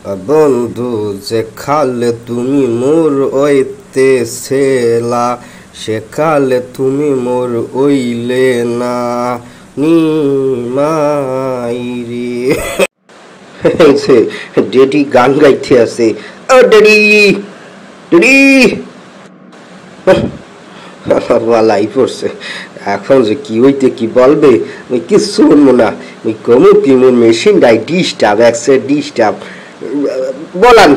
বন্ধু যে খালে তুমি মোর ওইতে ছেলা, সে কালে তুমি মোর ওইলে না নিমাইরি। সে ডেডি গান গাইতে আছে, ও ডেডি ডেডি বলাই পড়ছে। এখন যে কি হইতে কি বলবে আমি কিছু শুনবো না। আমি কমু কি মোর মেশিনটাই ডিস্টার্ব, একসে ডিস্টার্ব। বলেন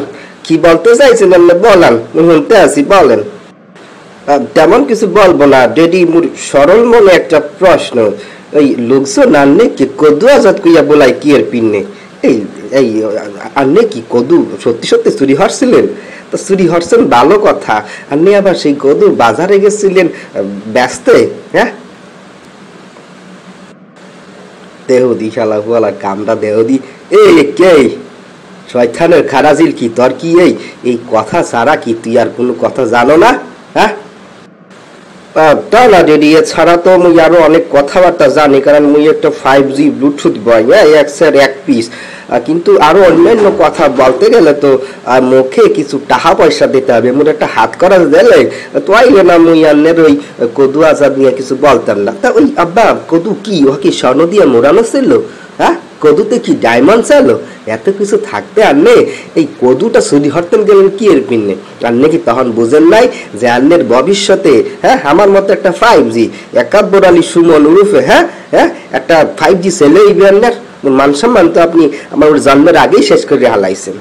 কি বলতে চাইছেন, বলেন শুনতে আছি, বলেন। তেমন কিছু বলবো না ডেডি, মোর সরল মনে একটা প্রশ্ন। ওই লোকজন আনলে কি কদু আজাদ কইয়া বলাই কি এর পিন্নে? এই এই আনলে কি কদু সত্যি সত্যি চুরি হরছিলেন? তো চুরি হরছেন ভালো কথা, আপনি আবার সেই কদু বাজারে গেছিলেন ব্যস্তে? হ্যাঁ, দেহদি শালা হুয়ালা কামটা দেহদি। এই কে শয়তানের খারাজিল কি তোর কি এই কথা ছাড়া কি তুই আর কোনো কথা জানো না? হ্যাঁ, তা না ডেডি, এছাড়া তো মুই আরো অনেক কথাবার্তা জানি, কারণ মুই একটা 5G ব্লুটুথ বয়, হ্যাঁ, এক পিস। কিন্তু আরো অন্যান্য কথা বলতে গেলে তো মুখে কিছু টাকা পয়সা দিতে হবে। মোর একটা হাত করা দিলে তো আইলে না মুই আন্নের ওই কদু আজাদ নিয়ে কিছু বলতাম না। তা ওই আব্বা কদু কি ও কি স্বর্ণ দিয়ে মোড়ানো ছিল? হ্যাঁ, কদুতে কি ডায়মন্ড চালো? এত কিছু থাকতে আনলে এই কদুটা চুরি হরতেন গেলেন কি এর পিন্নে? আন্নে কি তখন বুঝেন নাই যে আন্নের ভবিষ্যতে, হ্যাঁ, আমার মতো একটা 5G একাব্বর আলী সুমন উরুফে, হ্যাঁ হ্যাঁ, একটা 5G ছেলে আন্নের মান সম্মান তো আপনি আমার জন্মের আগেই শেষ করে হালাইছেন।